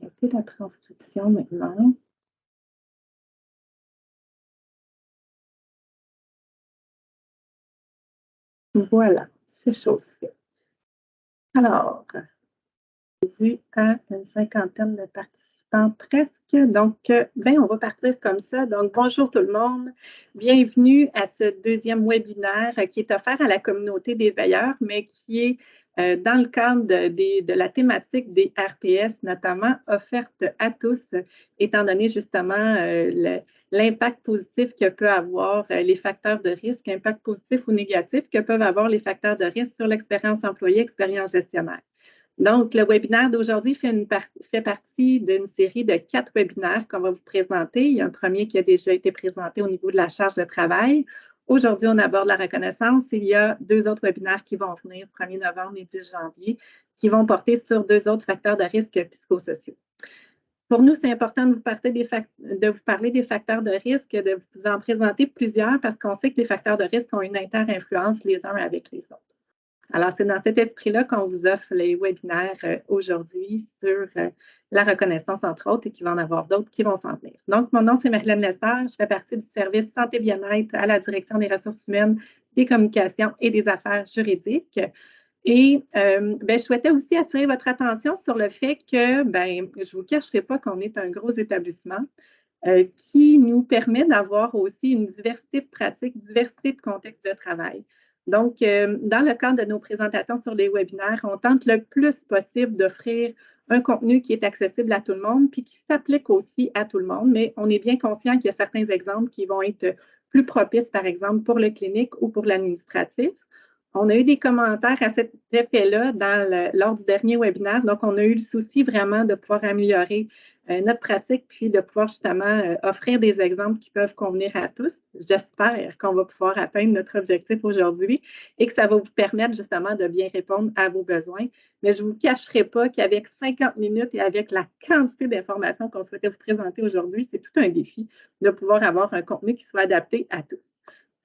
arrêter la transcription maintenant. Voilà, c'est chose faite. Alors, dû à une cinquantaine de participants presque. Donc, on va partir comme ça. Donc, bonjour tout le monde. Bienvenue à ce deuxième webinaire qui est offert à la communauté des veilleurs, mais qui est dans le cadre de la thématique des RPS, notamment offerte à tous, étant donné justement l'impact positif que peut avoir les facteurs de risque, impact positif ou négatif que peuvent avoir les facteurs de risque sur l'expérience employée, expérience gestionnaire. Donc, le webinaire d'aujourd'hui fait partie d'une série de 4 webinaires qu'on va vous présenter. Il y a un premier qui a déjà été présenté au niveau de la charge de travail. Aujourd'hui, on aborde la reconnaissance. Il y a 2 autres webinaires qui vont venir, 1er novembre et 10 janvier, qui vont porter sur 2 autres facteurs de risque psychosociaux. Pour nous, c'est important de vous parler des facteurs de risque, de vous en présenter plusieurs parce qu'on sait que les facteurs de risque ont une inter-influence les uns avec les autres. Alors, c'est dans cet esprit-là qu'on vous offre les webinaires aujourd'hui sur la reconnaissance, entre autres, et qu'il va en avoir d'autres qui vont s'en venir. Donc, mon nom, c'est Marilyn Lessard. Je fais partie du service santé-bien-être à la direction des ressources humaines, des communications et des affaires juridiques. Et je souhaitais aussi attirer votre attention sur le fait que, je ne vous cacherai pas qu'on est un gros établissement qui nous permet d'avoir aussi une diversité de pratiques, diversité de contextes de travail. Donc, dans le cadre de nos présentations sur les webinaires, on tente le plus possible d'offrir un contenu qui est accessible à tout le monde puis qui s'applique aussi à tout le monde, mais on est bien conscient qu'il y a certains exemples qui vont être plus propices, par exemple, pour le clinique ou pour l'administratif. On a eu des commentaires à cet effet-là lors du dernier webinaire. Donc, on a eu le souci vraiment de pouvoir améliorer notre pratique, puis de pouvoir justement offrir des exemples qui peuvent convenir à tous. J'espère qu'on va pouvoir atteindre notre objectif aujourd'hui et que ça va vous permettre justement de bien répondre à vos besoins. Mais je ne vous cacherai pas qu'avec 50 minutes et avec la quantité d'informations qu'on souhaitait vous présenter aujourd'hui, c'est tout un défi de pouvoir avoir un contenu qui soit adapté à tous.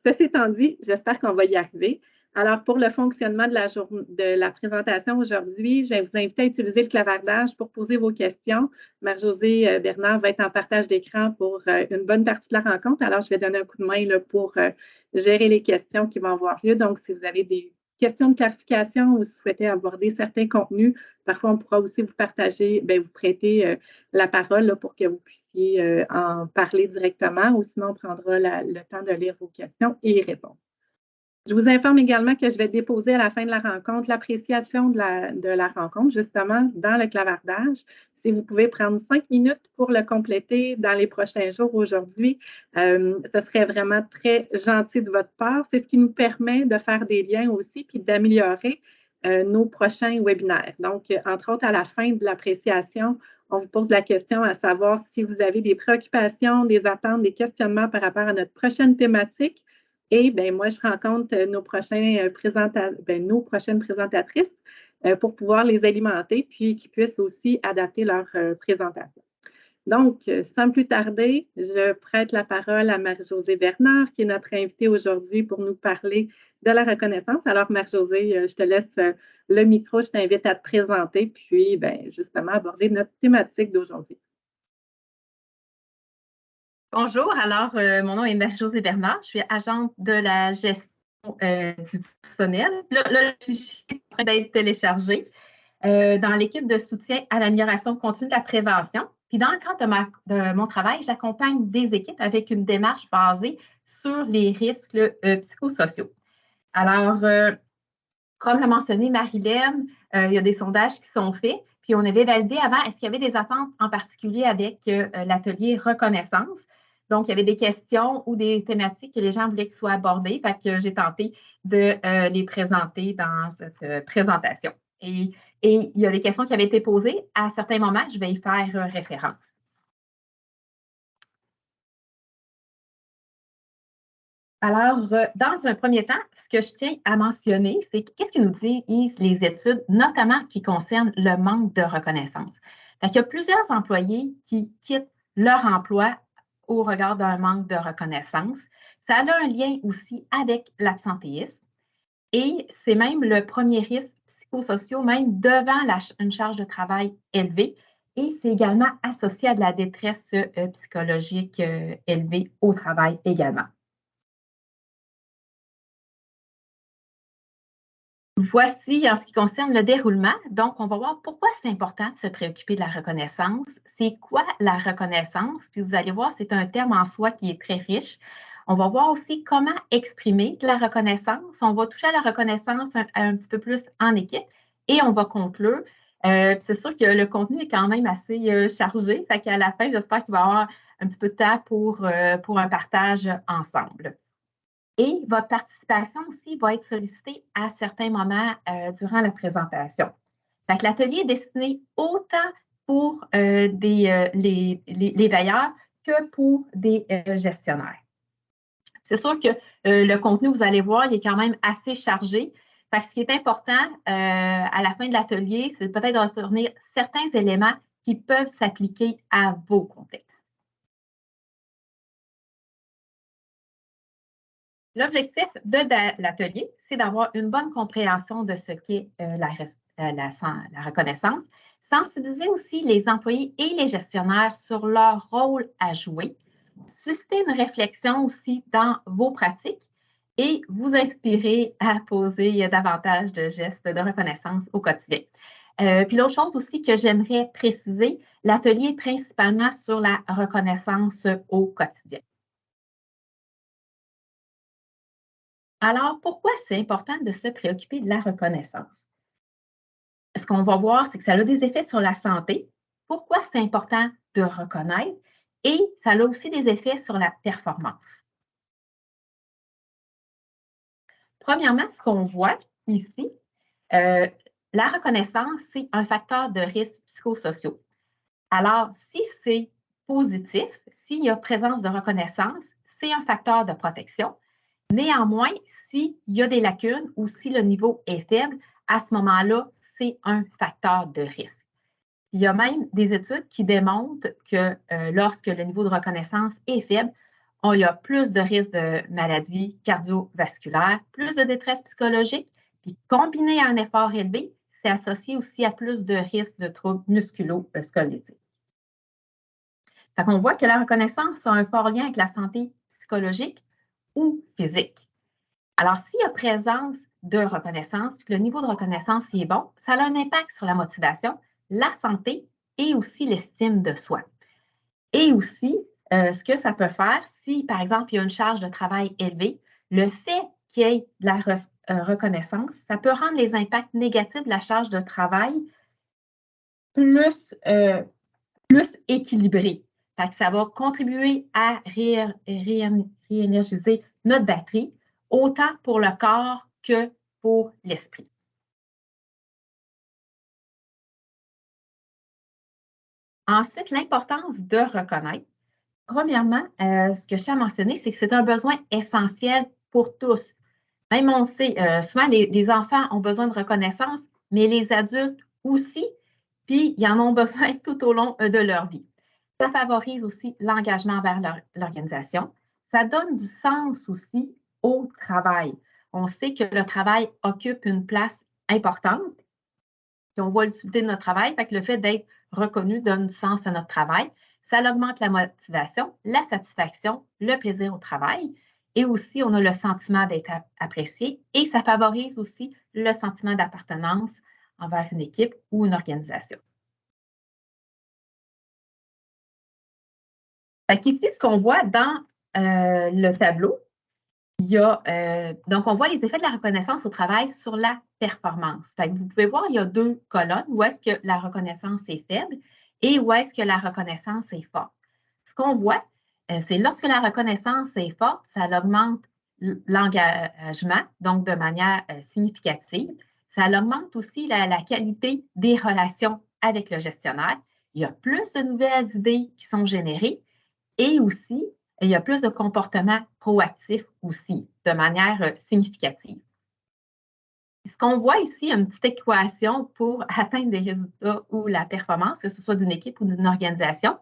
Ceci étant dit, j'espère qu'on va y arriver. Alors, pour le fonctionnement de la présentation aujourd'hui, je vais vous inviter à utiliser le clavardage pour poser vos questions. Marie-Josée Bernard va être en partage d'écran pour une bonne partie de la rencontre. Alors, je vais donner un coup de main là, pour gérer les questions qui vont avoir lieu. Donc, si vous avez des questions de clarification ou si vous souhaitez aborder certains contenus, parfois, on pourra aussi vous partager, vous prêter la parole là, pour que vous puissiez en parler directement ou sinon, on prendra le temps de lire vos questions et y répondre. Je vous informe également que je vais déposer à la fin de la rencontre l'appréciation de la rencontre, justement, dans le clavardage. Si vous pouvez prendre 5 minutes pour le compléter dans les prochains jours aujourd'hui, ce serait vraiment très gentil de votre part. C'est ce qui nous permet de faire des liens aussi puis d'améliorer nos prochains webinaires. Donc, entre autres, à la fin de l'appréciation, on vous pose la question à savoir si vous avez des préoccupations, des attentes, des questionnements par rapport à notre prochaine thématique. Et moi, je rencontre nos prochaines présentatrices pour pouvoir les alimenter, puis qu'ils puissent aussi adapter leur présentation. Donc, sans plus tarder, je prête la parole à Marie-Josée Bernard, qui est notre invitée aujourd'hui pour nous parler de la reconnaissance. Alors, Marie-Josée, je te laisse le micro, je t'invite à te présenter, puis justement aborder notre thématique d'aujourd'hui. Bonjour, alors mon nom est Marie-Josée Bernard, je suis agente de la gestion du personnel. Le fichier est en train d'être téléchargé dans l'équipe de soutien à l'amélioration continue de la prévention. Puis dans le cadre de mon travail, j'accompagne des équipes avec une démarche basée sur les risques psychosociaux. Alors, comme l'a mentionné Marilyn, il y a des sondages qui sont faits, puis on avait validé avant, est-ce qu'il y avait des attentes en particulier avec l'atelier reconnaissance? Donc, il y avait des questions ou des thématiques que les gens voulaient que soient abordées, fait que j'ai tenté de les présenter dans cette présentation. Et il y a des questions qui avaient été posées. À certains moments, je vais y faire référence. Alors, dans un premier temps, ce que je tiens à mentionner, c'est qu'est-ce que nous disent les études, notamment qui concernent le manque de reconnaissance. Il y a plusieurs employés qui quittent leur emploi au regard d'un manque de reconnaissance. Ça a un lien aussi avec l'absentéisme et c'est même le premier risque psychosocial, même devant une charge de travail élevée, et c'est également associé à de la détresse psychologique élevée au travail également. Voici en ce qui concerne le déroulement. Donc, on va voir pourquoi c'est important de se préoccuper de la reconnaissance. C'est quoi la reconnaissance? Puis vous allez voir, c'est un terme en soi qui est très riche. On va voir aussi comment exprimer de la reconnaissance. On va toucher à la reconnaissance un petit peu plus en équipe et on va conclure. C'est sûr que le contenu est quand même assez chargé. Fait qu'à la fin, j'espère qu'il va y avoir un petit peu de temps pour un partage ensemble. Et votre participation aussi va être sollicitée à certains moments durant la présentation. Fait que l'atelier est destiné autant pour les veilleurs que pour des gestionnaires. C'est sûr que le contenu, vous allez voir, il est quand même assez chargé. Fait que ce qui est important à la fin de l'atelier, c'est peut-être de retourner certains éléments qui peuvent s'appliquer à vos contextes. L'objectif de l'atelier, c'est d'avoir une bonne compréhension de ce qu'est la reconnaissance, sensibiliser aussi les employés et les gestionnaires sur leur rôle à jouer, susciter une réflexion aussi dans vos pratiques et vous inspirer à poser davantage de gestes de reconnaissance au quotidien. Puis l'autre chose aussi que j'aimerais préciser, l'atelier est principalement sur la reconnaissance au quotidien. Alors, pourquoi c'est important de se préoccuper de la reconnaissance? Ce qu'on va voir, c'est que ça a des effets sur la santé. Pourquoi c'est important de reconnaître? Et ça a aussi des effets sur la performance. Premièrement, ce qu'on voit ici, la reconnaissance, c'est un facteur de risque psychosociaux. Alors, si c'est positif, s'il y a présence de reconnaissance, c'est un facteur de protection. Néanmoins, s'il y a des lacunes ou si le niveau est faible, à ce moment-là, c'est un facteur de risque. Il y a même des études qui démontrent que lorsque le niveau de reconnaissance est faible, il y a plus de risques de maladies cardiovasculaires, plus de détresse psychologique, puis combiné à un effort élevé, c'est associé aussi à plus de risques de troubles musculo-squelettiques. Fait qu'on voit que la reconnaissance a un fort lien avec la santé psychologique ou physique. Alors, s'il y a présence de reconnaissance, puis que le niveau de reconnaissance est bon, ça a un impact sur la motivation, la santé et aussi l'estime de soi. Et aussi, ce que ça peut faire, si par exemple, il y a une charge de travail élevée, le fait qu'il y ait de la reconnaissance, ça peut rendre les impacts négatifs de la charge de travail plus équilibrés. Fait que ça va contribuer à réénergiser notre batterie, autant pour le corps que pour l'esprit. Ensuite, l'importance de reconnaître. Premièrement, ce que je tiens à mentionner, c'est que c'est un besoin essentiel pour tous. Même on sait, souvent les enfants ont besoin de reconnaissance, mais les adultes aussi, puis ils en ont besoin tout au long de leur vie. Ça favorise aussi l'engagement vers l'organisation. Ça donne du sens aussi au travail. On sait que le travail occupe une place importante, puis on voit l'utilité de notre travail, fait que le fait d'être reconnu donne du sens à notre travail. Ça augmente la motivation, la satisfaction, le plaisir au travail. Et aussi, on a le sentiment d'être apprécié et ça favorise aussi le sentiment d'appartenance envers une équipe ou une organisation. Ici, ce qu'on voit dans le tableau, il y a, donc on voit les effets de la reconnaissance au travail sur la performance. Vous pouvez voir, il y a deux colonnes où est-ce que la reconnaissance est faible et où est-ce que la reconnaissance est forte. Ce qu'on voit, c'est lorsque la reconnaissance est forte, ça augmente l'engagement, donc de manière significative. Ça augmente aussi la qualité des relations avec le gestionnaire. Il y a plus de nouvelles idées qui sont générées et aussi, il y a plus de comportements proactifs aussi, de manière significative. Ce qu'on voit ici, une petite équation pour atteindre des résultats ou la performance, que ce soit d'une équipe ou d'une organisation.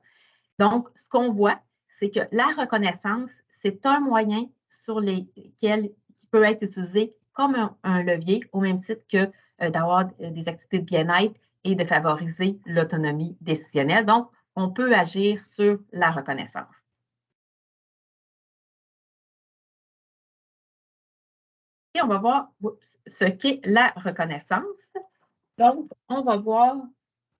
Donc, ce qu'on voit, c'est que la reconnaissance, c'est un moyen sur lesquels qui peut être utilisé comme un levier, au même titre que d'avoir des activités de bien-être et de favoriser l'autonomie décisionnelle. Donc, on peut agir sur la reconnaissance. Et on va voir ce qu'est la reconnaissance. Donc, on va voir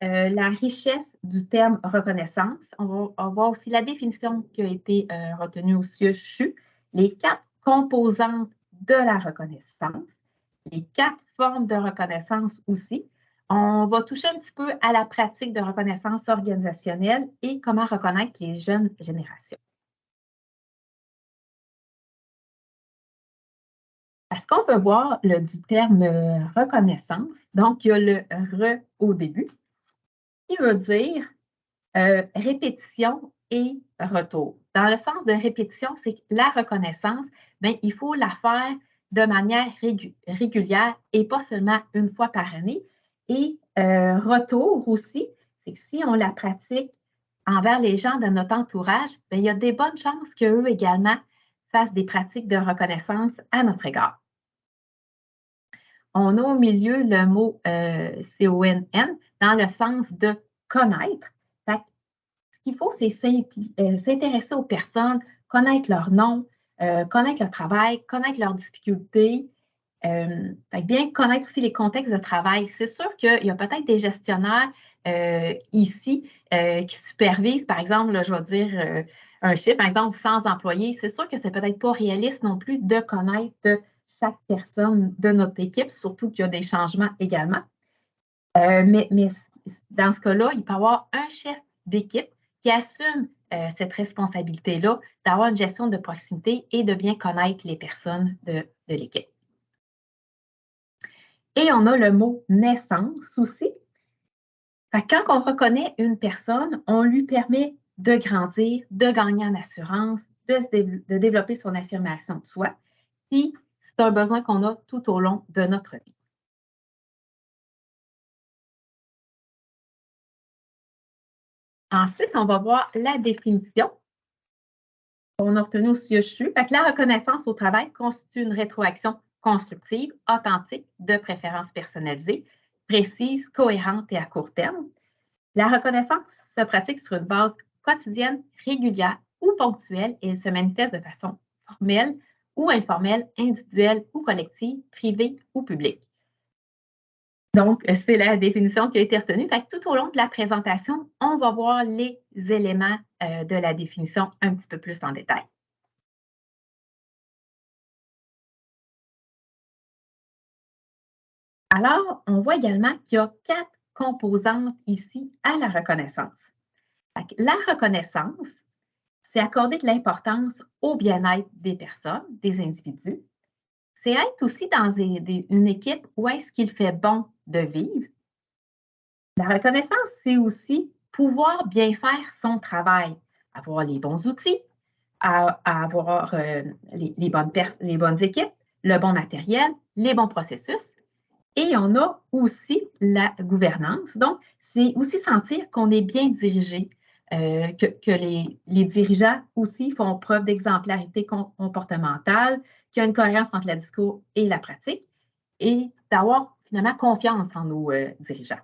la richesse du terme reconnaissance. On va voir aussi la définition qui a été retenue au CHU, les 4 composantes de la reconnaissance, les 4 formes de reconnaissance aussi. On va toucher un petit peu à la pratique de reconnaissance organisationnelle et comment reconnaître les jeunes générations. Est-ce qu'on peut voir du terme reconnaissance? Donc, il y a le re au début, qui veut dire répétition et retour. Dans le sens de répétition, c'est que la reconnaissance, bien, il faut la faire de manière régulière et pas seulement une fois par année. Et retour aussi, c'est que si on la pratique envers les gens de notre entourage, bien, il y a des bonnes chances qu'eux également fassent des pratiques de reconnaissance à notre égard. On a au milieu le mot CONN dans le sens de connaître. Fait que ce qu'il faut, c'est s'intéresser aux personnes, connaître leur nom, connaître leur travail, connaître leurs difficultés, bien connaître aussi les contextes de travail. C'est sûr qu'il y a peut-être des gestionnaires ici qui supervisent, par exemple, là, je vais dire un chiffre, par exemple, 100 employés. C'est sûr que c'est peut-être pas réaliste non plus de connaître chaque personne de notre équipe, surtout qu'il y a des changements également. Mais dans ce cas-là, il peut y avoir un chef d'équipe qui assume cette responsabilité-là d'avoir une gestion de proximité et de bien connaître les personnes de l'équipe. Et on a le mot naissance aussi. Quand on reconnaît une personne, on lui permet de grandir, de gagner en assurance, de développer son affirmation de soi. Puis, c'est un besoin qu'on a tout au long de notre vie. Ensuite, on va voir la définition qu'on a retenue au CHU. La reconnaissance au travail constitue une rétroaction constructive, authentique, de préférence personnalisée, précise, cohérente et à court terme. La reconnaissance se pratique sur une base quotidienne, régulière ou ponctuelle et se manifeste de façon formelle ou informelle, individuelle ou collective, privée ou publique. Donc, c'est la définition qui a été retenue. Tout au long de la présentation, on va voir les éléments de la définition un petit peu plus en détail. Alors, on voit également qu'il y a 4 composantes ici à la reconnaissance. La reconnaissance, c'est accorder de l'importance au bien-être des personnes, des individus. C'est être aussi dans une équipe où est-ce qu'il fait bon de vivre. La reconnaissance, c'est aussi pouvoir bien faire son travail, avoir les bons outils, avoir les bonnes équipes, le bon matériel, les bons processus. Et on a aussi la gouvernance. Donc, c'est aussi sentir qu'on est bien dirigé, que les dirigeants aussi font preuve d'exemplarité comportementale, qu'il y a une cohérence entre le discours et la pratique, et d'avoir finalement confiance en nos dirigeants.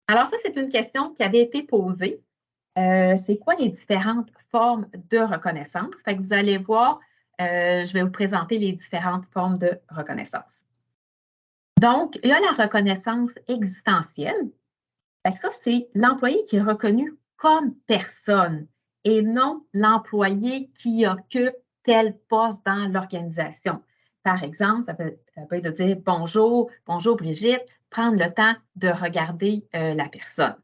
Alors ça, c'est une question qui avait été posée. C'est quoi les différentes formes de reconnaissance? Vous allez voir, je vais vous présenter les différentes formes de reconnaissance. Donc, il y a la reconnaissance existentielle. Ça, c'est l'employé qui est reconnu comme personne et non l'employé qui occupe tel poste dans l'organisation. Par exemple, ça peut être de dire bonjour Brigitte, prendre le temps de regarder la personne.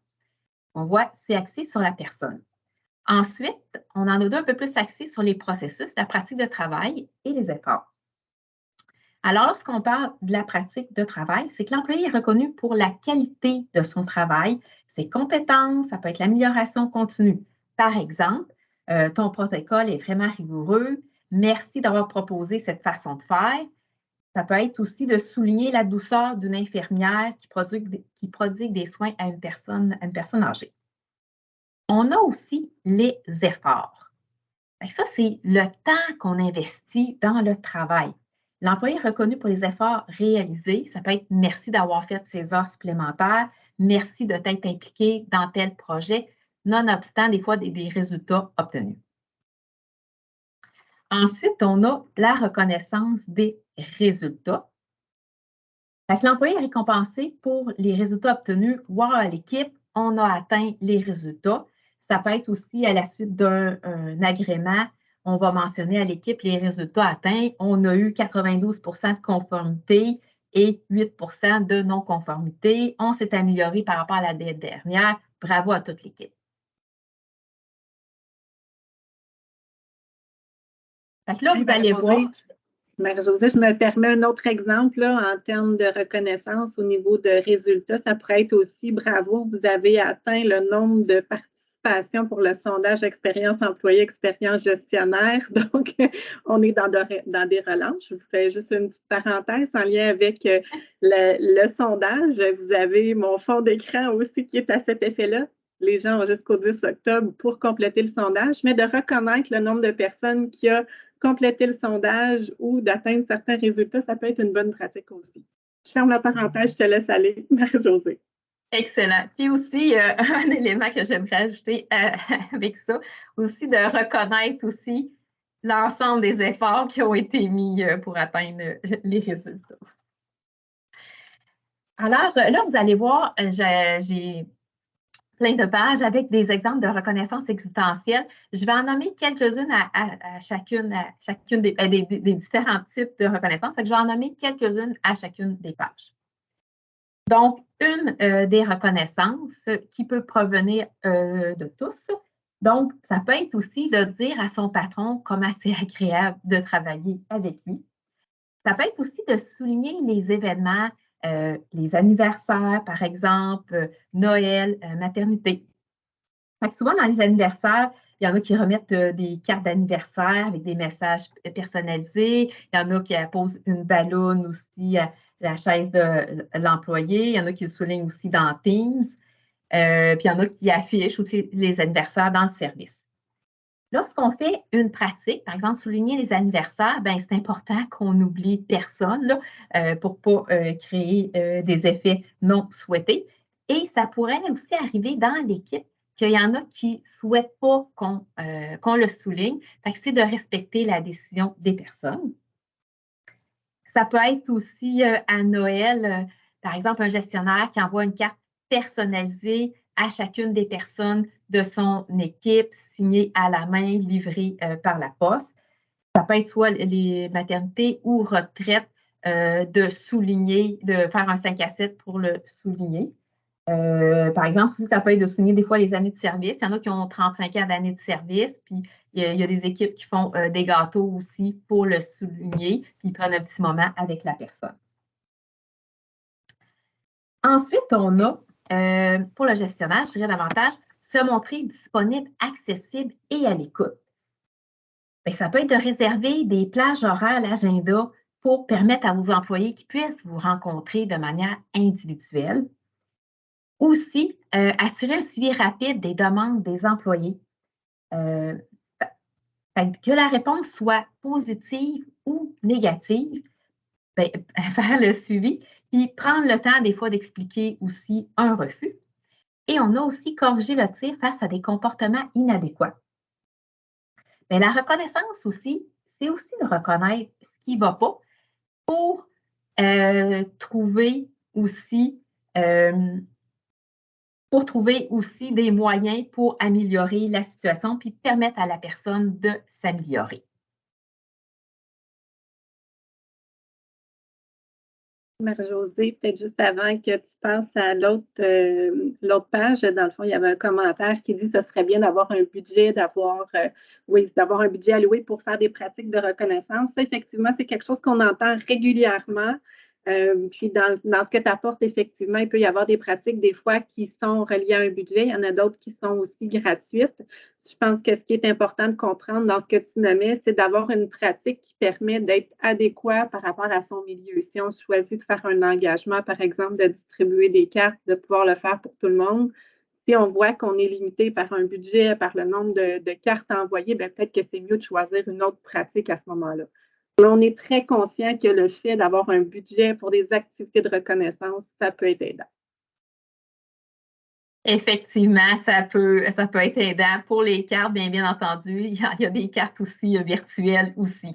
On voit, c'est axé sur la personne. Ensuite, on en a deux un peu plus axés sur les processus, la pratique de travail et les efforts. Alors, lorsqu'on parle de la pratique de travail, c'est que l'employé est reconnu pour la qualité de son travail, ses compétences, ça peut être l'amélioration continue. Par exemple, ton protocole est vraiment rigoureux, merci d'avoir proposé cette façon de faire. Ça peut être aussi de souligner la douceur d'une infirmière qui prodigue des soins à une personne âgée. On a aussi les efforts. Ça, c'est le temps qu'on investit dans le travail. L'employé est reconnu pour les efforts réalisés. Ça peut être merci d'avoir fait ces heures supplémentaires, merci de t'être impliqué dans tel projet, nonobstant des fois des résultats obtenus. Ensuite, on a la reconnaissance des résultats. L'employé est récompensé pour les résultats obtenus. Wow, à l'équipe, on a atteint les résultats. Ça peut être aussi à la suite d'un agrément. On va mentionner à l'équipe les résultats atteints. On a eu 92 de conformité et 8 de non-conformité. On s'est amélioré par rapport à la date dernière. Bravo à toute l'équipe. Là, vous allez voir. Marie-Josée, je me permets un autre exemple là, en termes de reconnaissance au niveau de résultats. Ça pourrait être aussi bravo, vous avez atteint le nombre de participations pour le sondage expérience employée, expérience gestionnaire. Donc, on est dans des relances. Je vous fais juste une petite parenthèse en lien avec le sondage. Vous avez mon fond d'écran aussi qui est à cet effet-là. Les gens ont jusqu'au 10 octobre pour compléter le sondage, mais de reconnaître le nombre de personnes qui a compléter le sondage ou d'atteindre certains résultats, ça peut être une bonne pratique aussi. Je ferme la parenthèse, je te laisse aller, Marie-Josée. Excellent. Puis aussi, un élément que j'aimerais ajouter avec ça, aussi de reconnaître aussi l'ensemble des efforts qui ont été mis pour atteindre les résultats. Alors, là, vous allez voir, j'ai plein de pages avec des exemples de reconnaissance existentielle. Je vais en nommer quelques-unes à chacune des différents types de reconnaissance. Je vais en nommer quelques-unes à chacune des pages. Donc, une des reconnaissances qui peut provenir de tous. Donc, ça peut être aussi de dire à son patron comment c'est agréable de travailler avec lui. Ça peut être aussi de souligner les événements, les anniversaires, par exemple, Noël, maternité. Souvent, dans les anniversaires, il y en a qui remettent des cartes d'anniversaire avec des messages personnalisés. Il y en a qui posent une balloune aussi à la chaise de l'employé. Il y en a qui le soulignent aussi dans Teams. Puis il y en a qui affichent aussi les anniversaires dans le service. Lorsqu'on fait une pratique, par exemple, souligner les anniversaires, ben, c'est important qu'on n'oublie personne là, pour ne pas créer des effets non souhaités. Et ça pourrait aussi arriver dans l'équipe qu'il y en a qui ne souhaitent pas qu'on le souligne. C'est de respecter la décision des personnes. Ça peut être aussi à Noël, par exemple, un gestionnaire qui envoie une carte personnalisée à chacune des personnes de son équipe, signée à la main, livrée par la poste. Ça peut être soit les maternités ou retraites, de souligner, de faire un 5 à 7 pour le souligner. Par exemple, aussi, ça peut être de souligner des fois les années de service. Il y en a qui ont 35 ans d'années de service, puis il y a des équipes qui font des gâteaux aussi pour le souligner, puis ils prennent un petit moment avec la personne. Ensuite, on a, pour le gestionnaire, je dirais davantage, se montrer disponible, accessible et à l'écoute. Ça peut être de réserver des plages horaires à l'agenda pour permettre à vos employés qu'ils puissent vous rencontrer de manière individuelle. Aussi, assurer un suivi rapide des demandes des employés. Que la réponse soit positive ou négative, faire le suivi, puis prendre le temps des fois d'expliquer aussi un refus. Et on a aussi corrigé le tir face à des comportements inadéquats. Mais la reconnaissance aussi, c'est aussi de reconnaître ce qui ne va pas pour trouver aussi des moyens pour améliorer la situation puis permettre à la personne de s'améliorer. Marie-Josée, peut-être juste avant que tu passes à l'autre page, dans le fond, il y avait un commentaire qui dit que ce serait bien d'avoir un budget, d'avoir un budget alloué pour faire des pratiques de reconnaissance. Ça, effectivement, c'est quelque chose qu'on entend régulièrement. Puis dans ce que tu apportes, effectivement, il peut y avoir des pratiques des fois qui sont reliées à un budget. Il y en a d'autres qui sont aussi gratuites. Je pense que ce qui est important de comprendre dans ce que tu nommais, c'est d'avoir une pratique qui permet d'être adéquat par rapport à son milieu. Si on choisit de faire un engagement, par exemple, de distribuer des cartes, de pouvoir le faire pour tout le monde, si on voit qu'on est limité par un budget, par le nombre de cartes envoyées, peut-être que c'est mieux de choisir une autre pratique à ce moment-là. Mais on est très conscient que le fait d'avoir un budget pour des activités de reconnaissance, ça peut être aidant. Effectivement, ça peut être aidant. Pour les cartes, bien entendu, il y a des cartes aussi virtuelles aussi.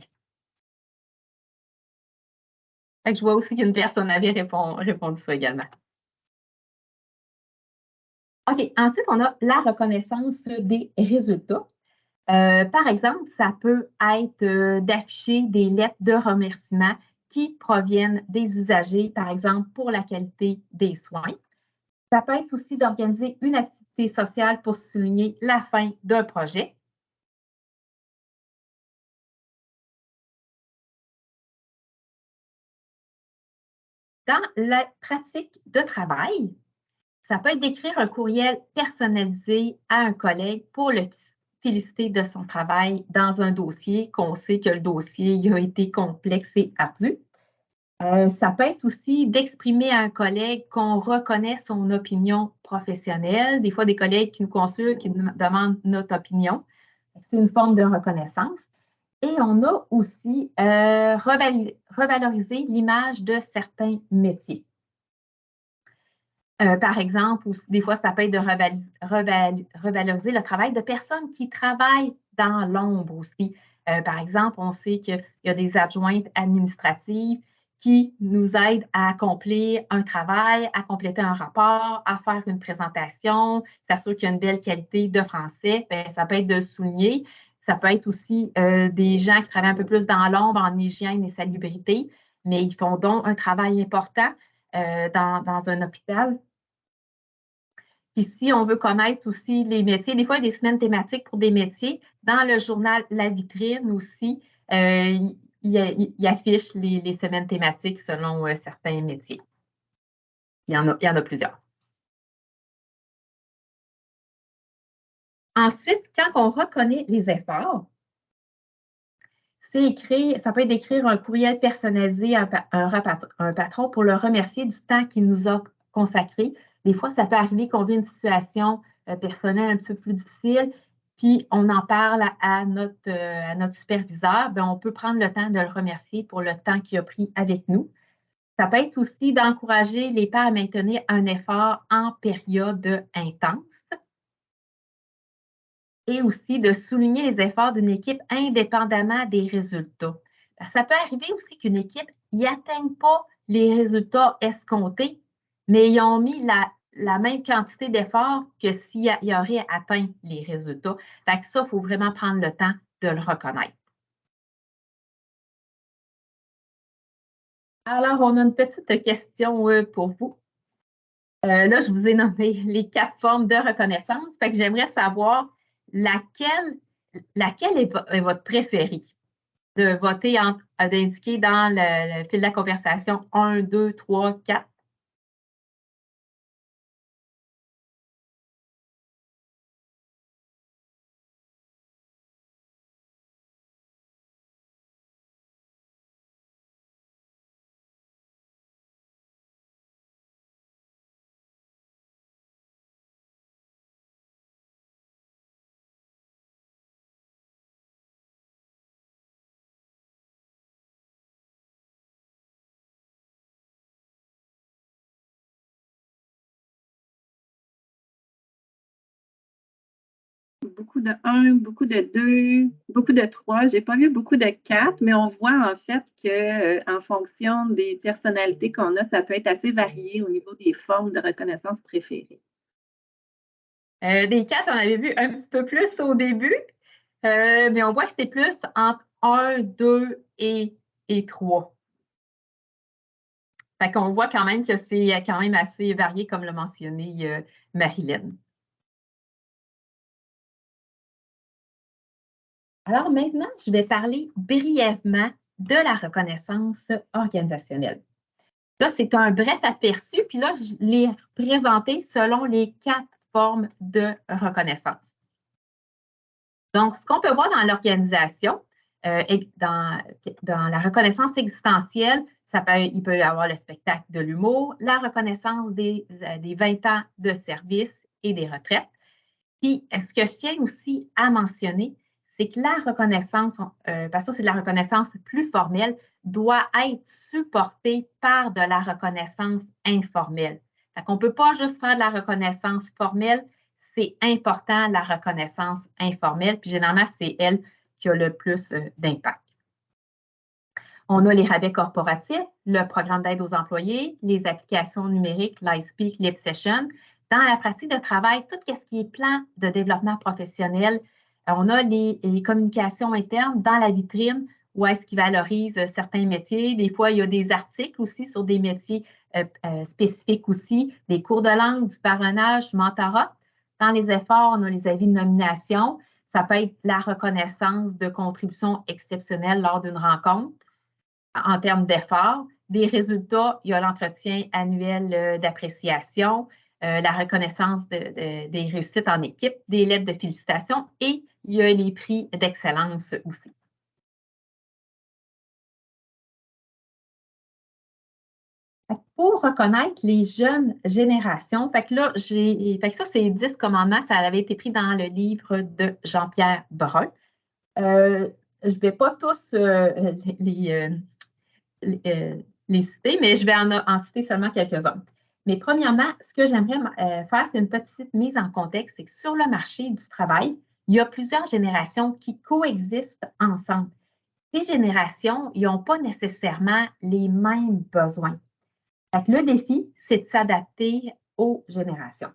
Fait que je vois aussi qu'une personne avait répondu ça également. OK, ensuite, on a la reconnaissance des résultats. Par exemple, ça peut être d'afficher des lettres de remerciement qui proviennent des usagers, par exemple, pour la qualité des soins. Ça peut être aussi d'organiser une activité sociale pour souligner la fin d'un projet. Dans la pratique de travail, ça peut être d'écrire un courriel personnalisé à un collègue pour le féliciter de son travail dans un dossier qu'on sait que le dossier a été complexe et ardu. Ça peut être aussi d'exprimer à un collègue qu'on reconnaît son opinion professionnelle. Des fois, des collègues qui nous consultent, qui nous demandent notre opinion. C'est une forme de reconnaissance. Et on a aussi revalorisé l'image de certains métiers. Par exemple, des fois, ça peut être de revaloriser le travail de personnes qui travaillent dans l'ombre aussi. Par exemple, on sait qu'il y a des adjointes administratives qui nous aident à accomplir un travail, à compléter un rapport, à faire une présentation, s'assurer qu'il y a une belle qualité de français. Bien, ça peut être de souligner. Ça peut être aussi des gens qui travaillent un peu plus dans l'ombre en hygiène et salubrité, mais ils font donc un travail important dans un hôpital. Puis si on veut connaître aussi les métiers, des fois, il y a des semaines thématiques pour des métiers. Dans le journal La Vitrine aussi, il affiche les semaines thématiques selon certains métiers. Il y en a plusieurs. Ensuite, quand on reconnaît les efforts, ça peut être d'écrire un courriel personnalisé à un patron pour le remercier du temps qu'il nous a consacré. Des fois, ça peut arriver qu'on vit une situation personnelle un petit peu plus difficile, puis on en parle à notre superviseur. Bien, on peut prendre le temps de le remercier pour le temps qu'il a pris avec nous. Ça peut être aussi d'encourager les pairs à maintenir un effort en période intense et aussi de souligner les efforts d'une équipe indépendamment des résultats. Ça peut arriver aussi qu'une équipe n'atteigne pas les résultats escomptés, mais ils ont mis la même quantité d'efforts que s'il y aurait atteint les résultats. Fait que ça, il faut vraiment prendre le temps de le reconnaître. Alors, on a une petite question pour vous. Là, je vous ai nommé les 4 formes de reconnaissance. Fait que j'aimerais savoir laquelle est votre préférée? De voter, d'indiquer dans le fil de la conversation 1, 2, 3, 4. Beaucoup de 1, beaucoup de 2, beaucoup de 3. Je n'ai pas vu beaucoup de 4, mais on voit en fait qu'en fonction des personnalités qu'on a, ça peut être assez varié au niveau des formes de reconnaissance préférées. Des 4, j'en avais vu un petit peu plus au début, mais on voit que c'était plus entre 1, 2 et 3. Fait qu'on voit quand même que c'est quand même assez varié, comme l'a mentionné Marilyn. Alors maintenant, je vais parler brièvement de la reconnaissance organisationnelle. Là, c'est un bref aperçu, puis là, je l'ai présenté selon les 4 formes de reconnaissance. Donc, ce qu'on peut voir dans l'organisation, dans la reconnaissance existentielle, il peut y avoir le spectacle de l'humour, la reconnaissance des 20 ans de service et des retraites. Puis, ce que je tiens aussi à mentionner, c'est que la reconnaissance, parce que c'est de la reconnaissance plus formelle, doit être supportée par de la reconnaissance informelle. On ne peut pas juste faire de la reconnaissance formelle, c'est important la reconnaissance informelle, puis généralement, c'est elle qui a le plus d'impact. On a les rabais corporatifs, le programme d'aide aux employés, les applications numériques, LifeSpeak, LiveSession. Dans la pratique de travail, tout ce qui est plan de développement professionnel, on a les communications internes dans la vitrine où est-ce qu'ils valorisent certains métiers. Des fois, il y a des articles aussi sur des métiers spécifiques aussi, des cours de langue, du parrainage, mentorat. Dans les efforts, on a les avis de nomination. Ça peut être la reconnaissance de contributions exceptionnelles lors d'une rencontre en termes d'efforts. Des résultats, il y a l'entretien annuel d'appréciation, la reconnaissance des réussites en équipe, des lettres de félicitations et il y a les prix d'excellence aussi. Pour reconnaître les jeunes générations, ça, c'est 10 commandements, ça avait été pris dans le livre de Jean-Pierre Brun. Je ne vais pas tous les citer, mais je vais en citer seulement quelques-uns. Mais premièrement, ce que j'aimerais faire, c'est une petite mise en contexte, c'est que sur le marché du travail, il y a plusieurs générations qui coexistent ensemble. Ces générations, ils n'ont pas nécessairement les mêmes besoins. Le défi, c'est de s'adapter aux générations.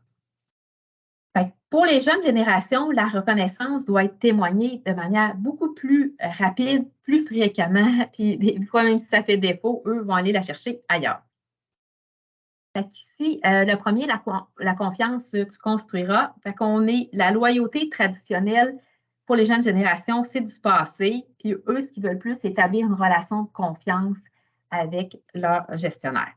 Pour les jeunes générations, la reconnaissance doit être témoignée de manière beaucoup plus rapide, plus fréquemment, puis des fois, même si ça fait défaut, eux vont aller la chercher ailleurs. Ici, le premier, la confiance, tu construiras. On est la loyauté traditionnelle pour les jeunes générations, c'est du passé. Puis eux, ce qu'ils veulent plus, c'est établir une relation de confiance avec leur gestionnaire.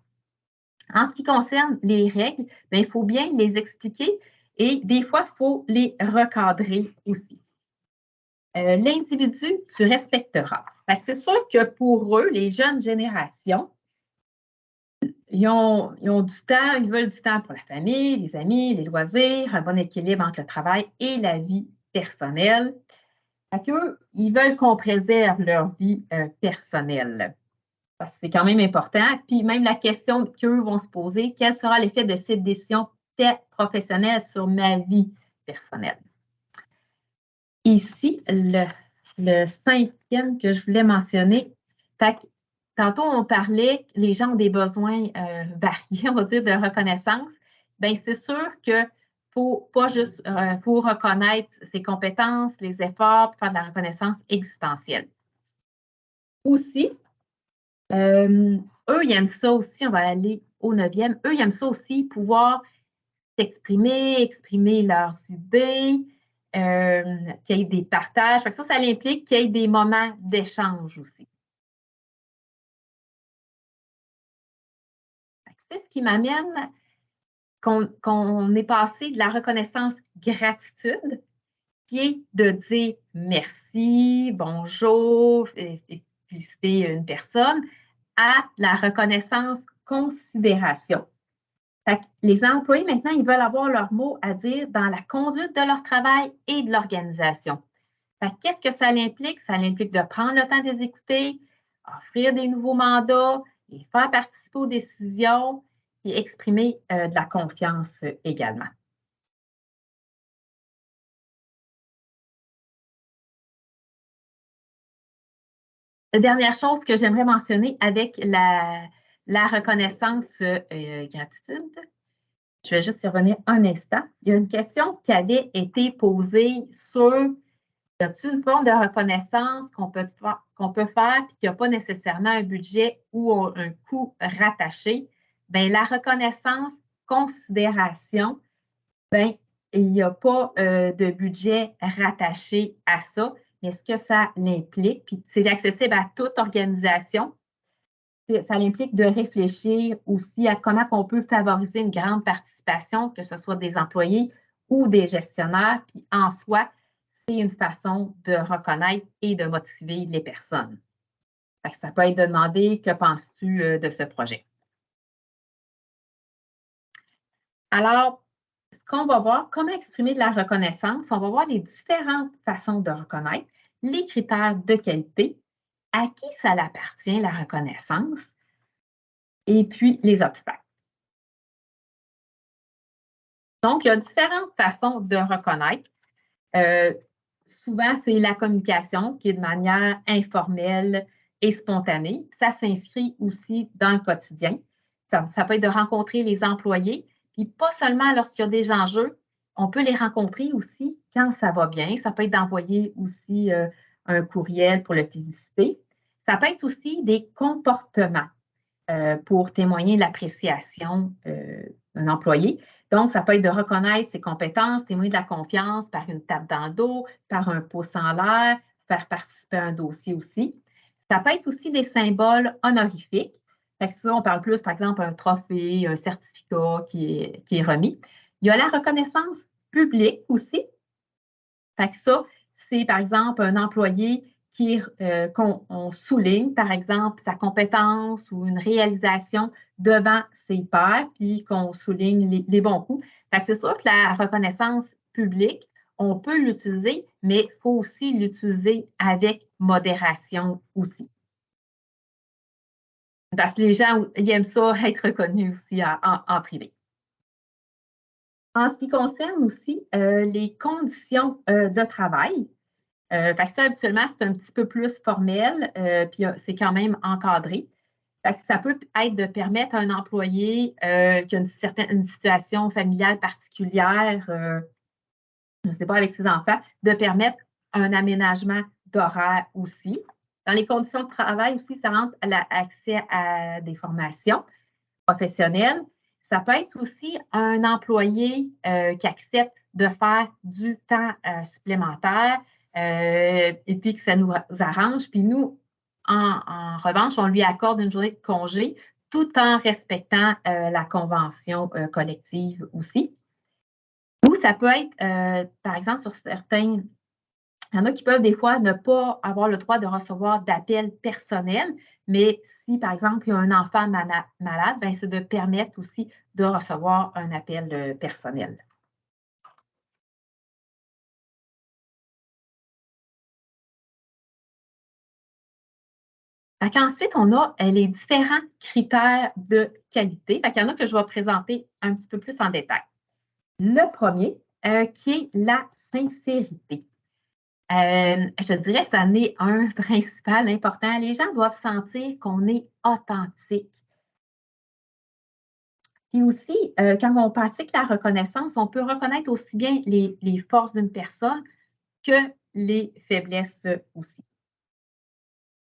En ce qui concerne les règles, bien, il faut bien les expliquer et des fois, il faut les recadrer aussi. L'individu, tu respecteras. C'est sûr que pour eux, les jeunes générations, ils ont du temps, ils veulent du temps pour la famille, les amis, les loisirs, un bon équilibre entre le travail et la vie personnelle. Eux, ils veulent qu'on préserve leur vie personnelle. C'est quand même important. Puis même la question qu'eux vont se poser, quel sera l'effet de cette décision professionnelle sur ma vie personnelle? Ici, le cinquième que je voulais mentionner, tantôt on parlait, les gens ont des besoins variés, on va dire, de reconnaissance. Bien, c'est sûr que faut pas juste faut reconnaître ses compétences, les efforts, pour faire de la reconnaissance existentielle. Aussi, eux, ils aiment ça aussi, on va aller au 9e, eux, ils aiment ça aussi, pouvoir s'exprimer, exprimer leurs idées, qu'il y ait des partages. Ça implique qu'il y ait des moments d'échange aussi. C'est ce qui m'amène qu'on est passé de la reconnaissance gratitude, qui est de dire merci, bonjour, féliciter une personne, à la reconnaissance considération. Les employés, maintenant, ils veulent avoir leur mot à dire dans la conduite de leur travail et de l'organisation. Qu'est-ce que ça implique? Ça implique de prendre le temps de les écouter, offrir des nouveaux mandats, les faire participer aux décisions et exprimer de la confiance également. La dernière chose que j'aimerais mentionner avec la reconnaissance gratitude, je vais juste y revenir un instant. Il y a une question qui avait été posée sur y a-t-il une forme de reconnaissance qu'on peut faire et qui n'a pas nécessairement un budget ou un coût rattaché? Bien, la reconnaissance considération, bien, il n'y a pas de budget rattaché à ça, mais ce que ça implique, puis c'est accessible à toute organisation, ça implique de réfléchir aussi à comment on peut favoriser une grande participation, que ce soit des employés ou des gestionnaires, puis en soi, c'est une façon de reconnaître et de motiver les personnes. Ça peut être de demander, que penses-tu de ce projet? Alors, ce qu'on va voir, comment exprimer de la reconnaissance, on va voir les différentes façons de reconnaître, les critères de qualité, à qui ça appartient, la reconnaissance, et puis les obstacles. Donc, il y a différentes façons de reconnaître. Souvent, c'est la communication qui est de manière informelle et spontanée. Ça s'inscrit aussi dans le quotidien. Ça peut être de rencontrer les employés, puis pas seulement lorsqu'il y a des enjeux, on peut les rencontrer aussi quand ça va bien. Ça peut être d'envoyer aussi un courriel pour le féliciter. Ça peut être aussi des comportements pour témoigner de l'appréciation d'un employé. Donc, ça peut être de reconnaître ses compétences, témoigner de la confiance par une tape dans le dos, par un pouce en l'air, faire participer à un dossier aussi. Ça peut être aussi des symboles honorifiques. Fait que ça, on parle plus, par exemple, un trophée, un certificat qui est remis. Il y a la reconnaissance publique aussi. Fait que ça, c'est, par exemple, un employé qu'on souligne, par exemple, sa compétence ou une réalisation devant ses pairs, puis qu'on souligne les bons coups. C'est sûr que la reconnaissance publique, on peut l'utiliser, mais il faut aussi l'utiliser avec modération aussi. Parce que les gens ils aiment ça être reconnus aussi en privé. En ce qui concerne aussi les conditions de travail, fait que ça, habituellement, c'est un petit peu plus formel, puis c'est quand même encadré. Fait que ça peut être de permettre à un employé qui a une situation familiale particulière, je ne sais pas, avec ses enfants, de permettre un aménagement d'horaire aussi. Dans les conditions de travail aussi, ça rentre l'accès à des formations professionnelles. Ça peut être aussi un employé qui accepte de faire du temps supplémentaire et puis que ça nous arrange. Puis nous, en revanche, on lui accorde une journée de congé tout en respectant la convention collective aussi. Ou ça peut être, par exemple, sur certains, il y en a qui peuvent des fois ne pas avoir le droit de recevoir d'appels personnels, mais si, par exemple, il y a un enfant malade, ben, c'est de permettre aussi de recevoir un appel personnel. Ensuite, on a les différents critères de qualité. Il y en a que je vais présenter un petit peu plus en détail. Le premier, qui est la sincérité. Je dirais que ça en est un principal important. Les gens doivent sentir qu'on est authentique. Puis aussi, quand on pratique la reconnaissance, on peut reconnaître aussi bien les forces d'une personne que les faiblesses aussi.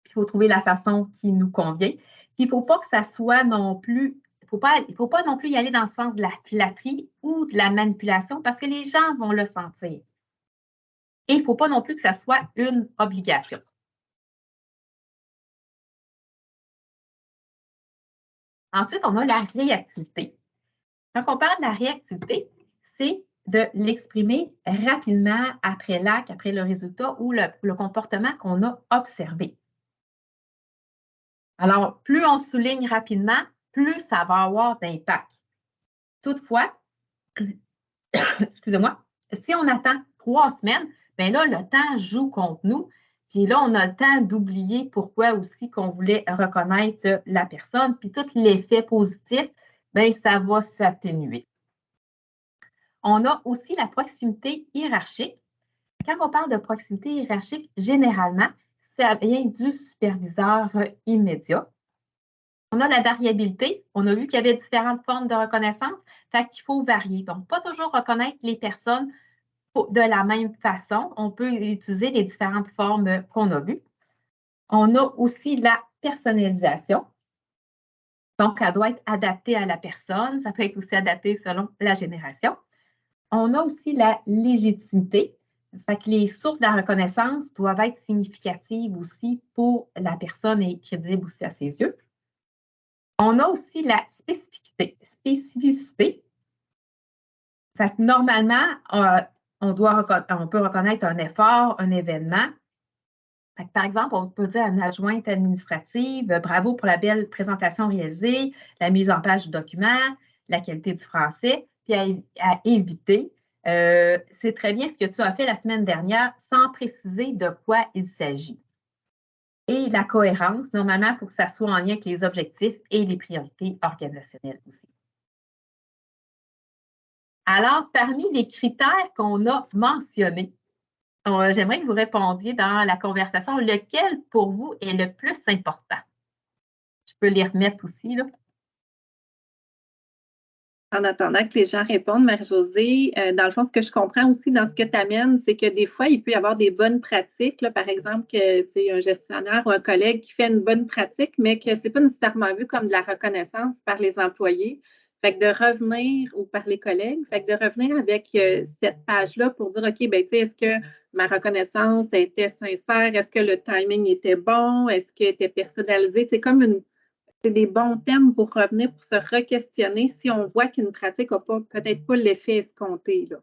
Il faut trouver la façon qui nous convient. Puis il ne faut pas que ça soit non plus, il ne faut pas non plus y aller dans le sens de la flatterie ou de la manipulation parce que les gens vont le sentir. Et il ne faut pas non plus que ça soit une obligation. Ensuite, on a la réactivité. Quand on parle de la réactivité, c'est de l'exprimer rapidement après l'acte, après le résultat ou le comportement qu'on a observé. Alors, plus on souligne rapidement, plus ça va avoir d'impact. Toutefois, excusez-moi, si on attend 3 semaines, bien là, le temps joue contre nous. Puis là, on a le temps d'oublier pourquoi aussi qu'on voulait reconnaître la personne. Puis tout l'effet positif, bien, ça va s'atténuer. On a aussi la proximité hiérarchique. Quand on parle de proximité hiérarchique, généralement, ça vient du superviseur immédiat. On a la variabilité. On a vu qu'il y avait différentes formes de reconnaissance, fait qu'il faut varier. Donc, pas toujours reconnaître les personnes de la même façon. On peut utiliser les différentes formes qu'on a vues. On a aussi la personnalisation. Donc, elle doit être adaptée à la personne. Ça peut être aussi adapté selon la génération. On a aussi la légitimité. Fait que les sources de la reconnaissance doivent être significatives aussi pour la personne et crédibles aussi à ses yeux. On a aussi la spécificité. Fait que normalement, on peut reconnaître un effort, un événement. Fait que par exemple, on peut dire à une adjointe administrative, bravo pour la belle présentation réalisée, la mise en page du document, la qualité du français. puis à éviter. C'est très bien ce que tu as fait la semaine dernière sans préciser de quoi il s'agit. Et la cohérence, normalement, il faut que ça soit en lien avec les objectifs et les priorités organisationnelles aussi. Alors, parmi les critères qu'on a mentionnés, j'aimerais que vous répondiez dans la conversation lequel pour vous est le plus important. Je peux les remettre aussi, là. En attendant que les gens répondent, Marie-Josée, dans le fond, ce que je comprends aussi dans ce que tu amènes, c'est que des fois, il peut y avoir des bonnes pratiques. Là, par exemple, que un gestionnaire ou un collègue qui fait une bonne pratique, mais que ce n'est pas nécessairement vu comme de la reconnaissance par les employés. Fait que de revenir, ou par les collègues, fait que de revenir avec cette page-là pour dire, OK, ben, est-ce que ma reconnaissance était sincère? Est-ce que le timing était bon? Est-ce qu'elle était personnalisée? C'est comme c'est des bons thèmes pour revenir, pour se re-questionner si on voit qu'une pratique n'a peut-être pas l'effet escompté. Là.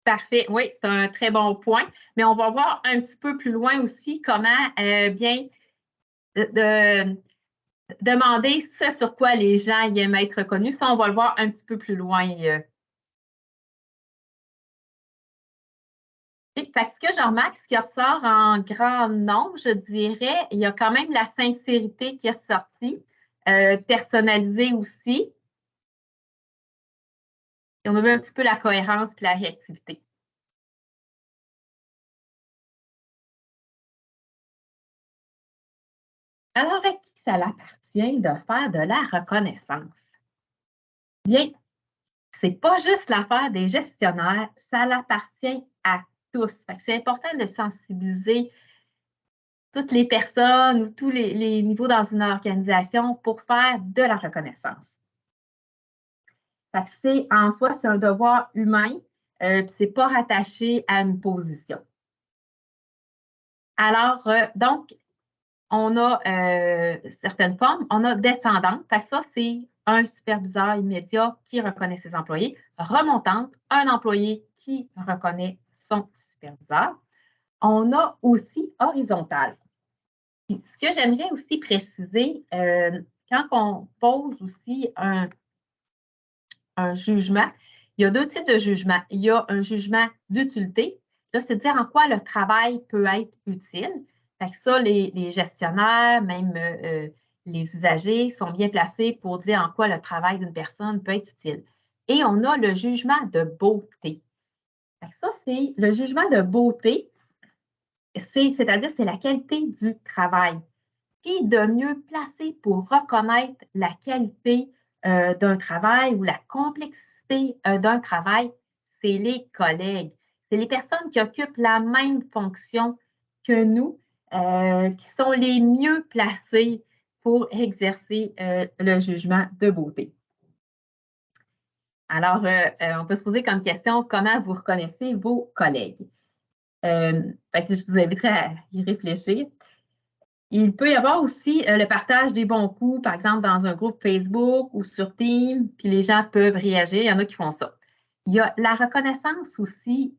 Parfait, oui, c'est un très bon point. Mais on va voir un petit peu plus loin aussi comment bien demander ce sur quoi les gens aiment être reconnus. Ça, on va le voir un petit peu plus loin. Parce que je remarque, ce qui ressort en grand nombre, je dirais, il y a quand même la sincérité qui est ressortie, personnalisée aussi. Et on a vu un petit peu la cohérence et la réactivité. Alors, à qui ça appartient de faire de la reconnaissance? Bien, c'est pas juste l'affaire des gestionnaires, ça l'appartient à tous. C'est important de sensibiliser toutes les personnes ou tous les niveaux dans une organisation pour faire de la reconnaissance. C'est en soi, c'est un devoir humain, c'est pas rattaché à une position. Alors, donc, on a certaines formes, on a descendante, ça, c'est un superviseur immédiat qui reconnaît ses employés. Remontante, un employé qui reconnaît son superviseur. On a aussi horizontale. Ce que j'aimerais aussi préciser, quand on pose aussi un jugement, il y a deux types de jugement. Il y a un jugement d'utilité. Là, c'est de dire en quoi le travail peut être utile. Fait que ça, les gestionnaires, même les usagers, sont bien placés pour dire en quoi le travail d'une personne peut être utile. Et on a le jugement de beauté. Fait que ça, c'est le jugement de beauté, c'est-à-dire c'est la qualité du travail. Qui de mieux placé pour reconnaître la qualité d'un travail ou la complexité d'un travail, c'est les collègues. C'est les personnes qui occupent la même fonction que nous, qui sont les mieux placées pour exercer le jugement de beauté. Alors, on peut se poser comme question, comment vous reconnaissez vos collègues? Je vous inviterai à y réfléchir. Il peut y avoir aussi le partage des bons coups, par exemple, dans un groupe Facebook ou sur Teams, puis les gens peuvent réagir. Il y en a qui font ça. Il y a la reconnaissance aussi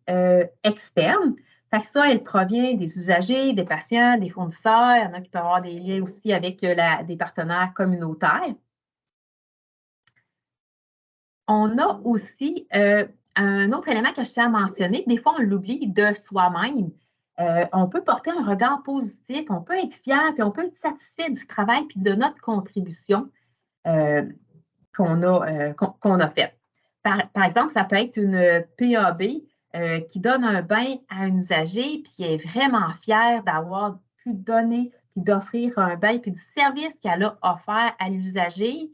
externe. Fait que ça, elle provient des usagers, des patients, des fournisseurs. Il y en a qui peuvent avoir des liens aussi avec des partenaires communautaires. On a aussi un autre élément que je tiens à mentionner. Des fois, on l'oublie de soi-même. On peut porter un regard positif, on peut être fier, puis on peut être satisfait du travail puis de notre contribution qu'on a faite. Par exemple, ça peut être une PAB qui donne un bain à un usager puis est vraiment fière d'avoir pu donner puis d'offrir un bain puis du service qu'elle a offert à l'usager,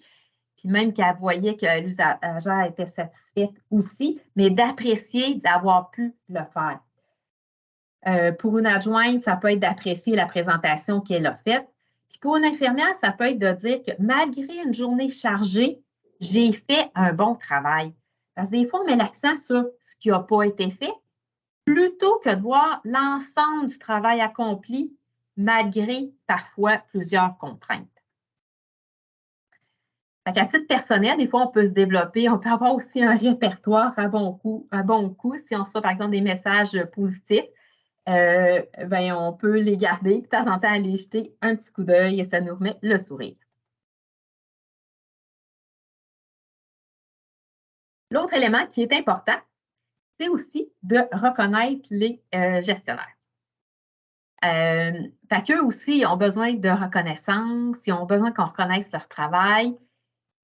puis même qu'elle voyait que l'usagère était satisfaite aussi, mais d'apprécier d'avoir pu le faire. Pour une adjointe, ça peut être d'apprécier la présentation qu'elle a faite. Puis pour une infirmière, ça peut être de dire que malgré une journée chargée, j'ai fait un bon travail. Parce que des fois, on met l'accent sur ce qui n'a pas été fait, plutôt que de voir l'ensemble du travail accompli, malgré parfois plusieurs contraintes. À titre personnel, des fois, on peut se développer, on peut avoir aussi un répertoire à bon coup, si on reçoit, par exemple, des messages positifs. On peut les garder, puis de temps en temps, aller jeter un petit coup d'œil et ça nous remet le sourire. L'autre élément qui est important, c'est aussi de reconnaître les gestionnaires. Fait qu'eux aussi ont besoin de reconnaissance, ils ont besoin qu'on reconnaisse leur travail.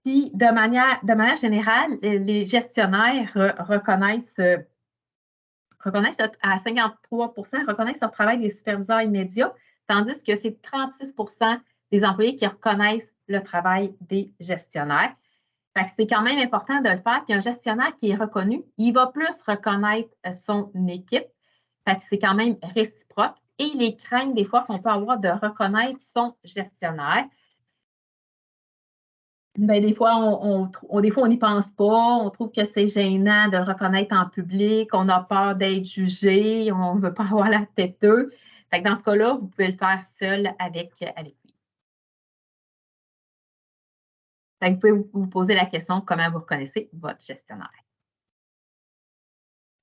Puis, de manière générale, les gestionnaires reconnaissent à 53 reconnaissent leur travail des superviseurs immédiats, tandis que c'est 36 des employés qui reconnaissent le travail des gestionnaires. C'est quand même important de le faire. Puis un gestionnaire qui est reconnu, il va plus reconnaître son équipe. C'est quand même réciproque. Et les craintes, des fois, qu'on peut avoir de reconnaître son gestionnaire, bien, des fois, on n'y pense pas, on trouve que c'est gênant de le reconnaître en public, on a peur d'être jugé, on ne veut pas avoir la têteux. Dans ce cas-là, vous pouvez le faire seul avec lui. Vous pouvez vous poser la question comment vous reconnaissez votre gestionnaire.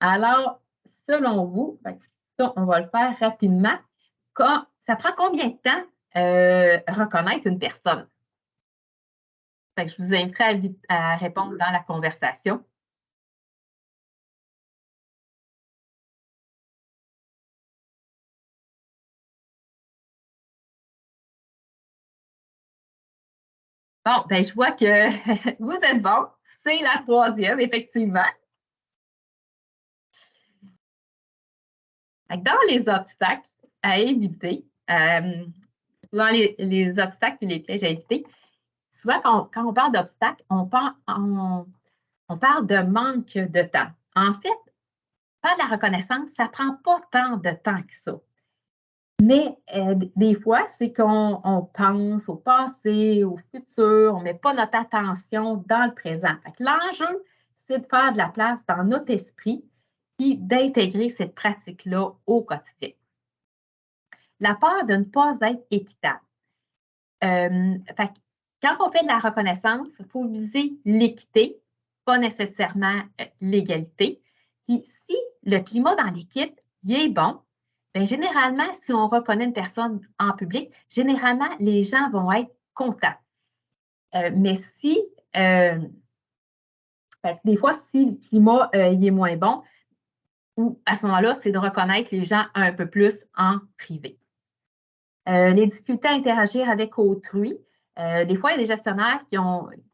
Alors, selon vous, ça, on va le faire rapidement. Ça prend combien de temps reconnaître une personne? Je vous inviterai à répondre dans la conversation. Bon, je vois que vous êtes bon. C'est la troisième, effectivement. Dans les obstacles à éviter, dans les obstacles et les pièges à éviter, souvent, quand on parle d'obstacles, on parle de manque de temps. En fait, faire de la reconnaissance, ça ne prend pas tant de temps que ça. Mais des fois, c'est qu'on pense au passé, au futur, on ne met pas notre attention dans le présent. L'enjeu, c'est de faire de la place dans notre esprit et d'intégrer cette pratique-là au quotidien. La peur de ne pas être équitable. Quand on fait de la reconnaissance, il faut viser l'équité, pas nécessairement l'égalité. Puis si le climat dans l'équipe est bon, bien, généralement, si on reconnaît une personne en public, généralement, les gens vont être contents. Mais si, des fois, si le climat il est moins bon, à ce moment-là, c'est de reconnaître les gens un peu plus en privé. Les difficultés à interagir avec autrui. Des fois, il y a des gestionnaires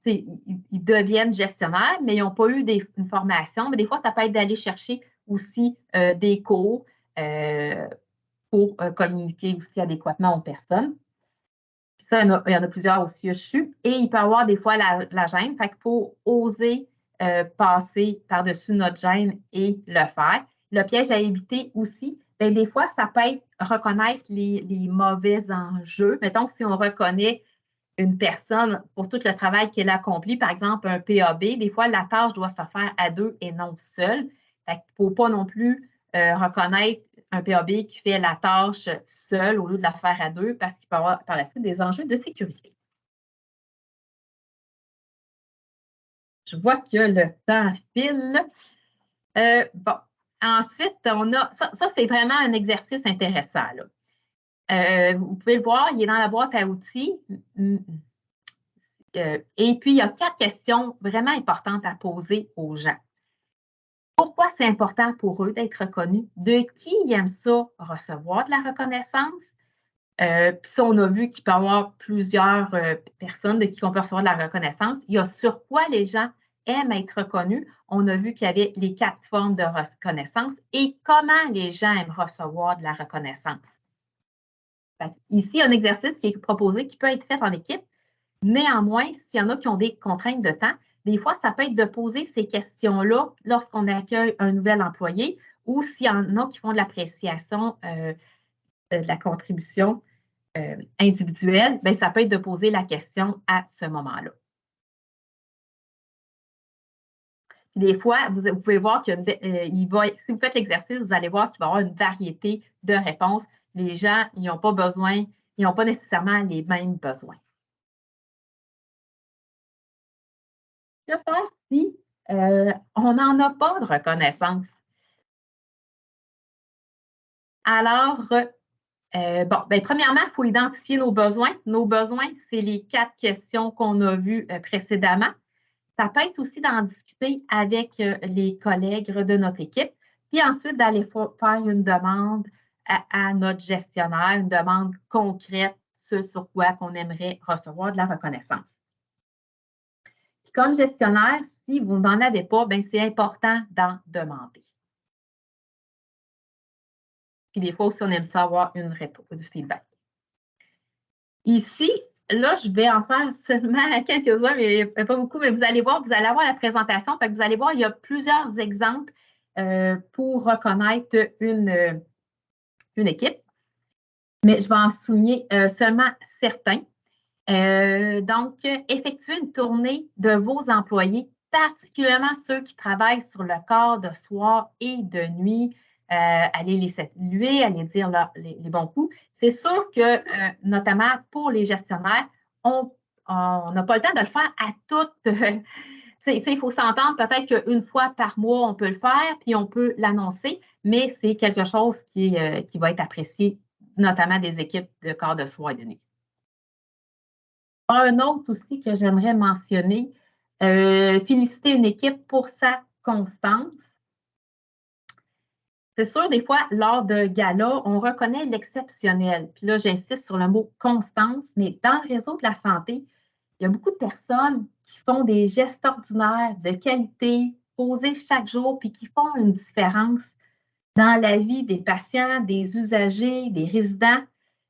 ils deviennent gestionnaires, mais ils n'ont pas eu une formation. Mais des fois, ça peut être d'aller chercher aussi des cours pour communiquer aussi adéquatement aux personnes. Ça, il y en a plusieurs aussi dessus. Et il peut y avoir des fois la gêne. Fait qu'il faut oser passer par-dessus notre gêne et le faire. Le piège à éviter aussi, bien, des fois, ça peut être reconnaître les mauvais enjeux. Mettons que si on reconnaît une personne pour tout le travail qu'elle accomplit, par exemple un PAB, des fois, la tâche doit se faire à deux et non seule. Il ne faut pas non plus reconnaître un PAB qui fait la tâche seul au lieu de la faire à deux parce qu'il peut y avoir par la suite des enjeux de sécurité. Je vois que le temps file. Bon, ensuite, on a, ça c'est vraiment un exercice intéressant. Vous pouvez le voir, il est dans la boîte à outils. Et puis, il y a 4 questions vraiment importantes à poser aux gens. Pourquoi c'est important pour eux d'être reconnus? De qui ils aiment ça recevoir de la reconnaissance? Puis ça, on a vu qu'il peut y avoir plusieurs personnes de qui on peut recevoir de la reconnaissance. Il y a sur quoi les gens aiment être reconnus. On a vu qu'il y avait les 4 formes de reconnaissance et comment les gens aiment recevoir de la reconnaissance. Ici, un exercice qui est proposé, qui peut être fait en équipe. Néanmoins, s'il y en a qui ont des contraintes de temps, des fois, ça peut être de poser ces questions-là lorsqu'on accueille un nouvel employé ou s'il y en a qui font de l'appréciation de la contribution individuelle, bien, ça peut être de poser la question à ce moment-là. Des fois, vous pouvez voir si vous faites l'exercice, vous allez voir qu'il va y avoir une variété de réponses. Les gens, ils n'ont pas besoin, ils n'ont pas nécessairement les mêmes besoins. Que faire si on n'en a pas de reconnaissance? Alors, premièrement, il faut identifier nos besoins. Nos besoins, c'est les 4 questions qu'on a vues précédemment. Ça peut être aussi d'en discuter avec les collègues de notre équipe, puis ensuite d'aller faire une demande à notre gestionnaire, une demande concrète, ce sur quoi qu'on aimerait recevoir de la reconnaissance. Puis comme gestionnaire, si vous n'en avez pas, bien, c'est important d'en demander. Puis des fois aussi, on aime ça avoir du feedback. Ici, là, je vais en faire seulement quelques-uns, mais pas beaucoup, mais vous allez voir la présentation. Fait que vous allez voir, il y a plusieurs exemples pour reconnaître une équipe, mais je vais en souligner seulement certains. Donc, effectuer une tournée de vos employés, particulièrement ceux qui travaillent sur le corps de soir et de nuit, aller les saluer, aller dire les bons coups. C'est sûr que, notamment pour les gestionnaires, on n'a pas le temps de le faire à toutes. Il faut s'entendre peut-être qu'une fois par mois, on peut le faire, puis on peut l'annoncer, mais c'est quelque chose qui va être apprécié, notamment des équipes de corps de soir et de nuit. Un autre aussi que j'aimerais mentionner, féliciter une équipe pour sa constance. C'est sûr, des fois, lors de gala, on reconnaît l'exceptionnel. Puis là, j'insiste sur le mot constance, mais dans le réseau de la santé, il y a beaucoup de personnes qui font des gestes ordinaires de qualité, posés chaque jour, puis qui font une différence dans la vie des patients, des usagers, des résidents.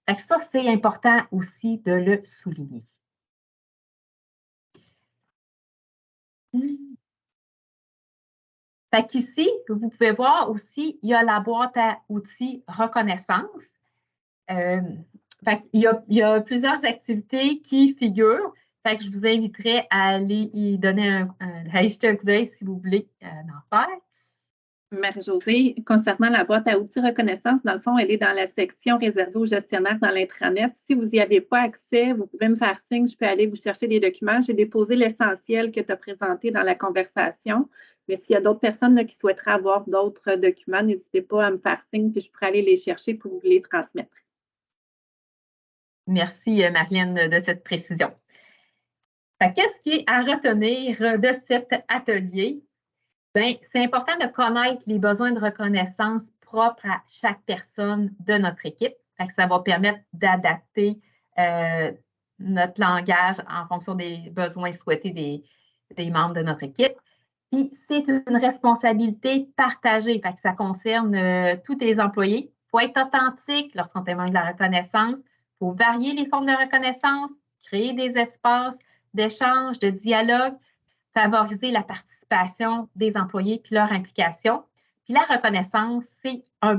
Fait que ça, c'est important aussi de le souligner. Fait qu'ici, vous pouvez voir aussi, il y a la boîte à outils reconnaissance. Il y a plusieurs activités qui figurent. Fait que je vous inviterai à aller y donner à y jeter un coup d'œil si vous voulez en faire. Marie-Josée, concernant la boîte à outils reconnaissance, dans le fond, elle est dans la section réservée aux gestionnaires dans l'intranet. Si vous n'y avez pas accès, vous pouvez me faire signe, je peux aller vous chercher des documents. J'ai déposé l'essentiel que tu as présenté dans la conversation. Mais s'il y a d'autres personnes là, qui souhaiteraient avoir d'autres documents, n'hésitez pas à me faire signe, puis je pourrais aller les chercher pour vous les transmettre. Merci, Marlène, de cette précision. Qu'est-ce qui est à retenir de cet atelier? Bien, c'est important de connaître les besoins de reconnaissance propres à chaque personne de notre équipe. Ça va permettre d'adapter notre langage en fonction des besoins souhaités des membres de notre équipe. Puis, c'est une responsabilité partagée. Ça concerne tous les employés. Il faut être authentique lorsqu'on témoigne de la reconnaissance. Il faut varier les formes de reconnaissance, créer des espaces d'échange, de dialogue, favoriser la participation des employés puis leur implication. Puis la reconnaissance, c'est un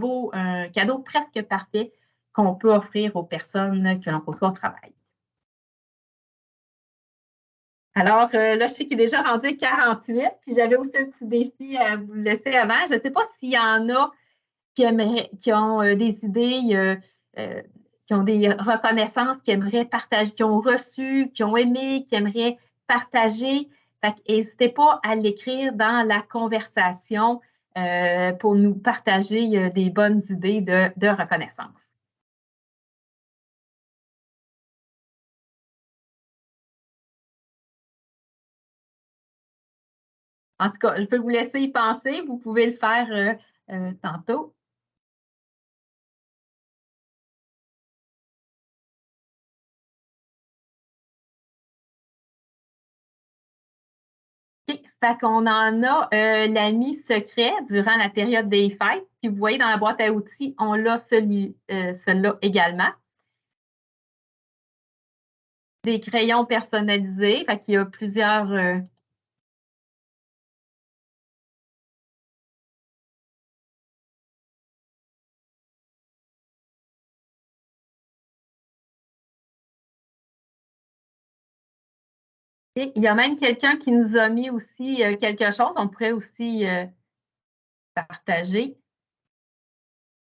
cadeau presque parfait qu'on peut offrir aux personnes que l'on côtoie au travail. Alors, là, je sais qu'il est déjà rendu 48, puis j'avais aussi un petit défi à vous laisser avant. Je ne sais pas s'il y en a qui ont des idées, qui ont des reconnaissances, qui aimeraient partager, qui ont reçu, qui ont aimé, qui aimeraient partager. N'hésitez pas à l'écrire dans la conversation pour nous partager des bonnes idées de reconnaissance. En tout cas, je peux vous laisser y penser. Vous pouvez le faire tantôt. OK. Fait qu'on en a l'ami secret durant la période des fêtes. Puis vous voyez dans la boîte à outils, on l'a celui-là également. Des crayons personnalisés. Fait qu'il y a plusieurs il y a même quelqu'un qui nous a mis aussi quelque chose. On pourrait aussi partager.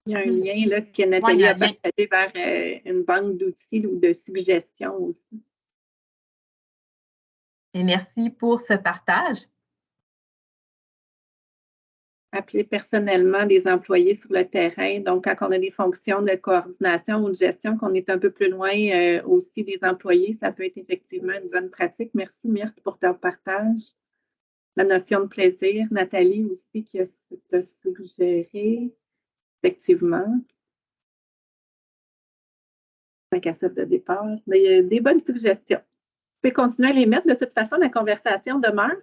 Il y a un lien là, que Nathalie a partagé vers une banque d'outils ou de suggestions aussi. Et merci pour ce partage. Appeler personnellement des employés sur le terrain. Donc, quand on a des fonctions de coordination ou de gestion, qu'on est un peu plus loin aussi des employés, ça peut être effectivement une bonne pratique. Merci, Myrthe, pour ton partage. La notion de plaisir, Nathalie aussi qui a suggéré, effectivement. La cassette de départ. Mais il y a des bonnes suggestions. Vous pouvez continuer à les mettre. De toute façon, la conversation demeure.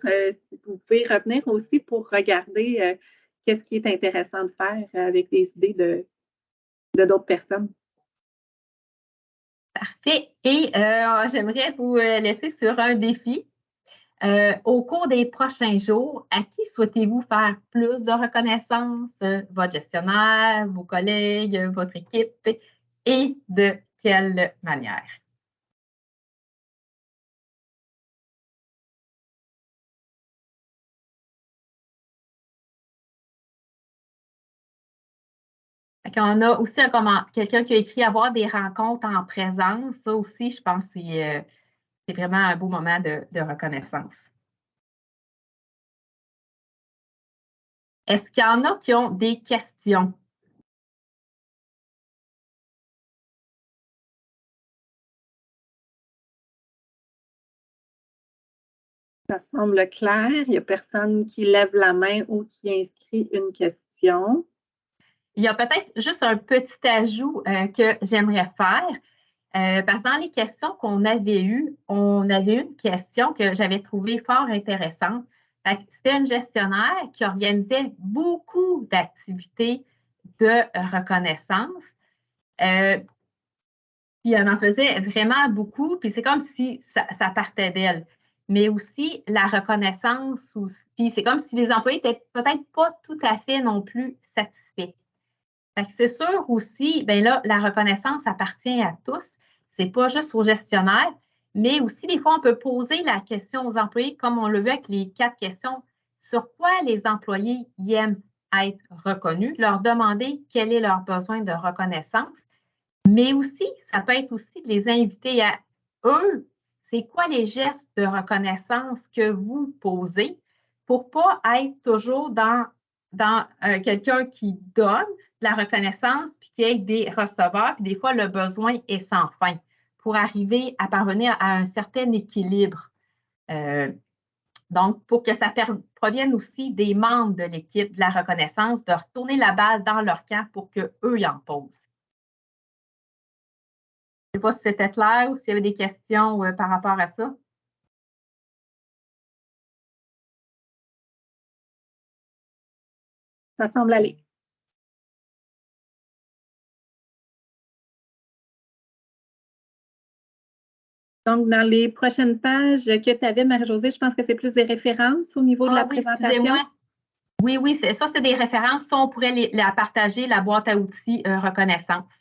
Vous pouvez revenir aussi pour regarder qu'est-ce qui est intéressant de faire avec des idées de d'autres personnes. Parfait. Et j'aimerais vous laisser sur un défi. Au cours des prochains jours, à qui souhaitez-vous faire plus de reconnaissance? Votre gestionnaire, vos collègues, votre équipe, et de quelle manière? On a aussi quelqu'un qui a écrit avoir des rencontres en présence. Ça aussi, je pense que c'est vraiment un beau moment de reconnaissance. Est-ce qu'il y en a qui ont des questions? Ça semble clair. Il n'y a personne qui lève la main ou qui inscrit une question. Il y a peut-être juste un petit ajout que j'aimerais faire. Parce que dans les questions qu'on avait eues, on avait une question que j'avais trouvée fort intéressante. C'était une gestionnaire qui organisait beaucoup d'activités de reconnaissance. Puis elle en faisait vraiment beaucoup, puis c'est comme si ça partait d'elle. Mais aussi la reconnaissance, puis c'est comme si les employés n'étaient peut-être pas tout à fait non plus satisfaits. C'est sûr aussi, bien là, la reconnaissance appartient à tous. Ce n'est pas juste aux gestionnaires, mais aussi, des fois, on peut poser la question aux employés, comme on l'a vu avec les 4 questions, sur quoi les employés y aiment être reconnus, leur demander quel est leur besoin de reconnaissance, mais aussi, ça peut être aussi de les inviter à eux, c'est quoi les gestes de reconnaissance que vous posez pour ne pas être toujours dans quelqu'un qui donne de la reconnaissance, puis qu'il y ait des receveurs, puis des fois, le besoin est sans fin pour arriver à parvenir à un certain équilibre. Donc, pour que ça provienne aussi des membres de l'équipe de la reconnaissance, de retourner la balle dans leur camp pour qu'eux y en posent. Je ne sais pas si c'était clair ou s'il y avait des questions par rapport à ça. Ça semble aller. Donc, dans les prochaines pages que tu avais, Marie-Josée, je pense que c'est plus des références au niveau de la présentation. Excusez-moi. Oui, ça, c'est des références. Ça, on pourrait la partager, la boîte à outils reconnaissance.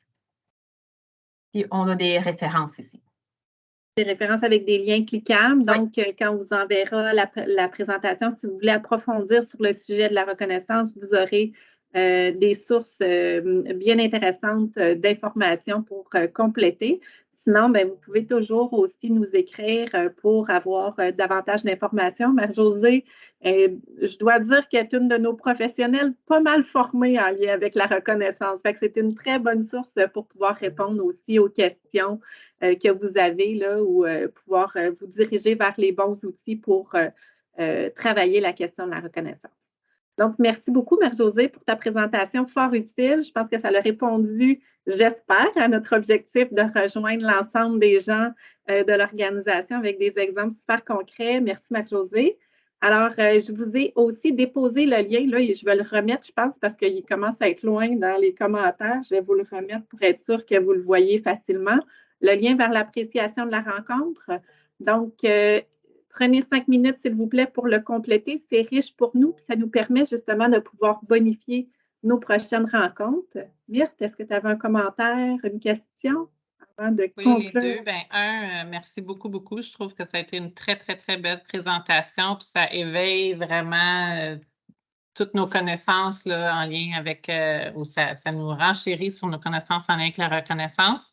Puis, on a des références ici. Des références avec des liens cliquables. Donc, oui. Quand on vous enverra la présentation, si vous voulez approfondir sur le sujet de la reconnaissance, vous aurez des sources bien intéressantes d'informations pour compléter. Sinon, bien, vous pouvez toujours aussi nous écrire pour avoir davantage d'informations. Marie-Josée, je dois dire qu'elle est une de nos professionnels pas mal formés en lien avec la reconnaissance. Fait que c'est une très bonne source pour pouvoir répondre aussi aux questions que vous avez là, ou pouvoir vous diriger vers les bons outils pour travailler la question de la reconnaissance. Donc, merci beaucoup, Marie-Josée, pour ta présentation fort utile. Je pense que ça a répondu, j'espère, à notre objectif de rejoindre l'ensemble des gens de l'organisation avec des exemples super concrets. Merci, Marie-Josée. Alors, je vous ai aussi déposé le lien, là, et je vais le remettre, je pense, parce qu'il commence à être loin dans les commentaires. Je vais vous le remettre pour être sûr que vous le voyez facilement. Le lien vers l'appréciation de la rencontre. Donc, prenez 5 minutes, s'il vous plaît, pour le compléter. C'est riche pour nous, puis ça nous permet justement de pouvoir bonifier nos prochaines rencontres. Myrthe, est-ce que tu avais un commentaire, une question avant de conclure? Oui, les deux. Merci beaucoup, beaucoup. Je trouve que ça a été une très, très, très belle présentation, puis ça éveille vraiment toutes nos connaissances là, en lien avec, ou ça nous renchérit sur nos connaissances en lien avec la reconnaissance.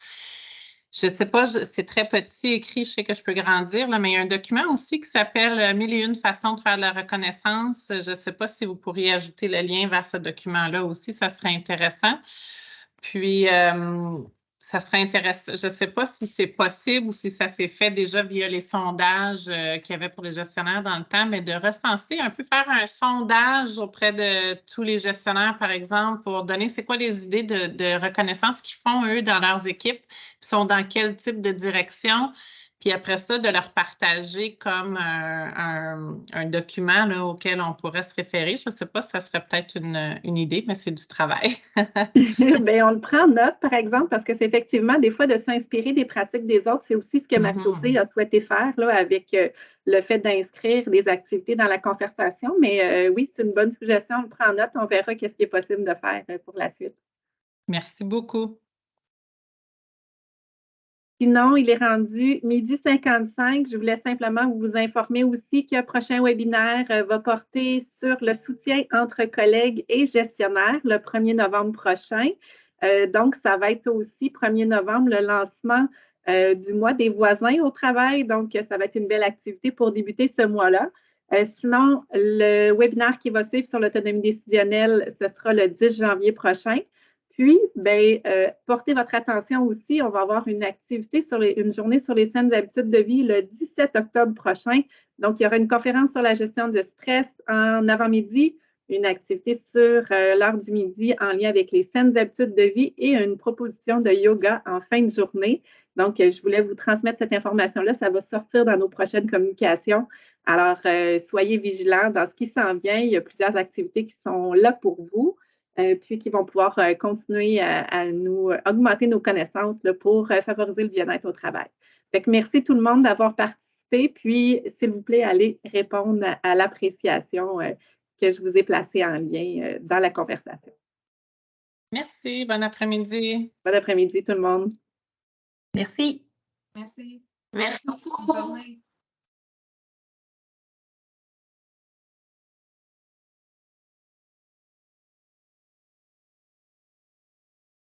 Je ne sais pas, c'est très petit écrit, je sais que je peux grandir, là, mais il y a un document aussi qui s'appelle « 1001 façons de faire de la reconnaissance ». Je ne sais pas si vous pourriez ajouter le lien vers ce document-là aussi, ça serait intéressant. Puis, ça serait intéressant. Je ne sais pas si c'est possible ou si ça s'est fait déjà via les sondages qu'il y avait pour les gestionnaires dans le temps, mais de recenser, un peu faire un sondage auprès de tous les gestionnaires, par exemple, pour donner c'est quoi les idées de reconnaissance qu'ils font, eux, dans leurs équipes, puis sont dans quel type de direction. Puis après ça, de leur partager comme un document là, auquel on pourrait se référer. Je ne sais pas si ça serait peut-être une idée, mais c'est du travail. Bien, on le prend en note, par exemple, parce que c'est effectivement des fois de s'inspirer des pratiques des autres. C'est aussi ce que Marie-Josée a souhaité faire là, avec le fait d'inscrire des activités dans la conversation. Mais oui, c'est une bonne suggestion. On le prend en note. On verra qu'est-ce qui est possible de faire pour la suite. Merci beaucoup. Sinon, il est rendu 12h55. Je voulais simplement vous informer aussi que le prochain webinaire va porter sur le soutien entre collègues et gestionnaires le 1er novembre prochain. Donc, ça va être aussi 1er novembre le lancement du mois des voisins au travail. Donc, ça va être une belle activité pour débuter ce mois-là. Sinon, le webinaire qui va suivre sur l'autonomie décisionnelle, ce sera le 10 janvier prochain. Puis, portez votre attention aussi, on va avoir une activité une journée sur les saines habitudes de vie le 17 octobre prochain. Donc, il y aura une conférence sur la gestion de stress en avant-midi, une activité sur l'heure du midi en lien avec les saines habitudes de vie et une proposition de yoga en fin de journée. Donc, je voulais vous transmettre cette information-là. Ça va sortir dans nos prochaines communications. Alors, soyez vigilants dans ce qui s'en vient. Il y a plusieurs activités qui sont là pour vous. Puis qui vont pouvoir continuer à nous augmenter nos connaissances là, pour favoriser le bien-être au travail. Fait que merci tout le monde d'avoir participé, puis s'il vous plaît, allez répondre à l'appréciation que je vous ai placée en lien dans la conversation. Merci, bon après-midi. Bon après-midi tout le monde. Merci. Merci. Merci. Bonne journée.